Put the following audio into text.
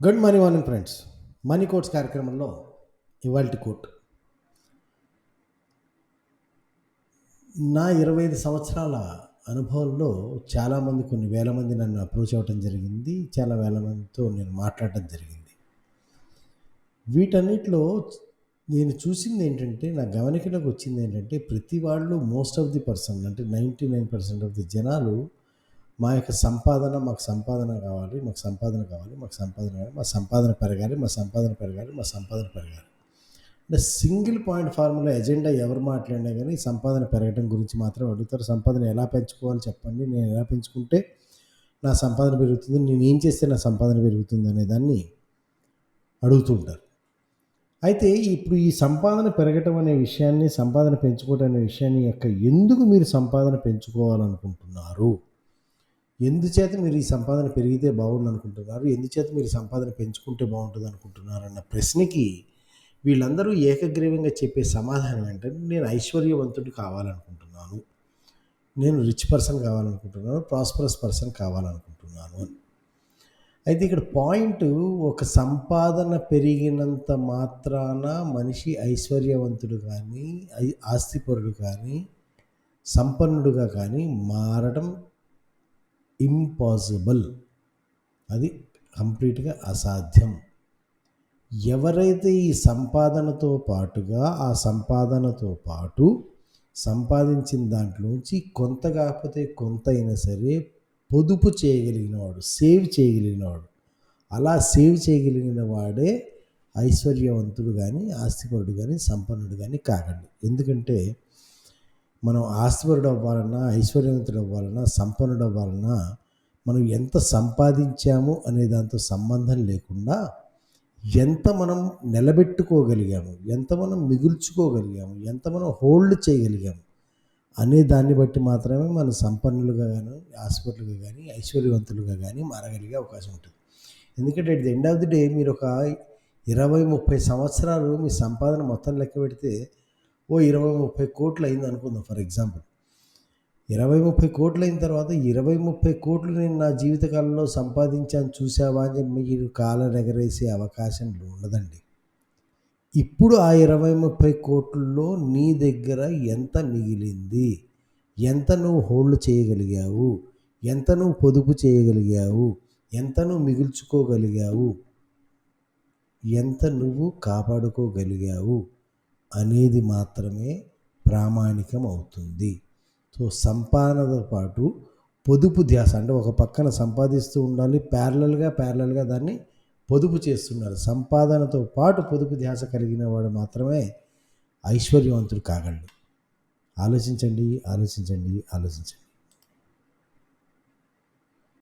Good morning friends. Money quotes కార్యక్రమంలో ఇవాల్టి coat. నా 25 సంవత్సరాల అనుభవంలో చాలామంది, కొన్ని వేల మంది నన్ను అప్రోచ్ అవ్వటం జరిగింది. చాలా వేల మందితో నేను మాట్లాడటం జరిగింది. వీటన్నిటిలో నేను చూసింది ఏంటంటే, నా గమనికలోకి వచ్చింది ఏంటంటే, ప్రతి వాళ్ళు మోస్ట్ ఆఫ్ ది పర్సన్ అంటే 99% ఆఫ్ ది జనాలు మా యొక్క సంపాదన, మాకు సంపాదన కావాలి, మాకు సంపాదన కావాలి, మాకు సంపాదన కావాలి, మా సంపాదన పెరగాలి, మా సంపాదన పెరగాలి, మా సంపాదన పెరగాలి. అంటే సింగిల్ పాయింట్ ఫార్ములా ఎజెండా ఎవరు మాట్లాడినా కానీ సంపాదన పెరగడం గురించి మాత్రం అడుగుతారు. సంపాదన ఎలా పెంచుకోవాలి చెప్పండి, నేను ఎలా పెంచుకుంటే నా సంపాదన పెరుగుతుంది, నేను ఏం చేస్తే నా సంపాదన పెరుగుతుంది అనే దాన్ని అడుగుతుంటారు. అయితే ఇప్పుడు ఈ సంపాదన పెరగటం అనే విషయాన్ని, సంపాదన పెంచుకోవడం అనే విషయాన్ని ఎందుకు మీరు సంపాదన పెంచుకోవాలనుకుంటున్నారు, ఎందుచేత మీరు ఈ సంపాదన పెరిగితే బాగుండు అనుకుంటున్నారు, ఎందుచేత మీరు సంపాదన పెంచుకుంటే బాగుంటుంది అనుకుంటున్నారు అన్న ప్రశ్నకి వీళ్ళందరూ ఏకగ్రీవంగా చెప్పే సమాధానం ఏంటంటే, నేను ఐశ్వర్యవంతుడు కావాలనుకుంటున్నాను, నేను రిచ్ పర్సన్ కావాలనుకుంటున్నాను, ప్రాస్పరస్ పర్సన్ కావాలనుకుంటున్నాను అని. అయితే ఇక్కడ పాయింట్, ఒక సంపాదన పెరిగినంత మాత్రాన మనిషి ఐశ్వర్యవంతుడు కానీ, ఆస్తిపరుడు కానీ, సంపన్నుడుగా కానీ మారడం ఇంపాసిబుల్. అది కంప్లీట్గా అసాధ్యం. ఎవరైతే ఈ సంపాదనతో పాటుగా, ఆ సంపాదనతో పాటు సంపాదించిన దాంట్లోంచి కొంత కాకపోతే కొంత అయినా సరే పొదుపు చేయగలిగినవాడు, సేవ్ చేయగలిగినవాడు, అలా సేవ్ చేయగలిగిన వాడే ఐశ్వర్యవంతుడు కానీ, ఆస్తిపరుడు కానీ, సంపన్నుడు కానీ కాగలడు. ఎందుకంటే మనం ఆస్తిపరుడు అవ్వాలన్నా, ఐశ్వర్యవంతుడు అవ్వాలన్నా, సంపన్నుడు అవ్వాలన్నా మనం ఎంత సంపాదించాము అనే దాంతో సంబంధం లేకుండా ఎంత మనం నిలబెట్టుకోగలిగాము, ఎంత మనం మిగుల్చుకోగలిగాము, ఎంత మనం హోల్డ్ చేయగలిగాము అనే దాన్ని బట్టి మాత్రమే మనం సంపన్నులుగా కానీ, ఆస్తిపరులుగా కానీ, ఐశ్వర్యవంతులుగా కానీ మారగలిగే అవకాశం ఉంటుంది. ఎందుకంటే at the end of the day మీరు ఒక 20-30 సంవత్సరాలు మీ సంపాదన మొత్తం లెక్క పెడితే 20-30 కోట్లు అయింది అనుకుందాం ఫర్ ఎగ్జాంపుల్. 20-30 కోట్లు అయిన తర్వాత 20-30 కోట్లు నేను నా జీవితకాలంలో సంపాదించాను చూసావా అని చెప్పి మీరు కాలర్ ఎగరేసే అవకాశం ఉండదండి. ఇప్పుడు ఆ 20-30 కోట్లలో నీ దగ్గర ఎంత మిగిలింది, ఎంత నువ్వు హోల్డ్ చేయగలిగావు, ఎంత నువ్వు పొదుపు చేయగలిగావు, ఎంత నువ్వు మిగుల్చుకోగలిగావు, ఎంత నువ్వు కాపాడుకోగలిగావు అనేది మాత్రమే ప్రామాణికం అవుతుంది. సో సంపాదనతో పాటు పొదుపు ధ్యాస, అంటే ఒక పక్కన సంపాదిస్తూ ఉండాలి, ప్యారలల్గా దాన్ని పొదుపు చేస్తున్నారు. సంపాదనతో పాటు పొదుపు ధ్యాస కలిగిన వాడు మాత్రమే ఐశ్వర్యవంతుడు కాగలడు. ఆలోచించండి.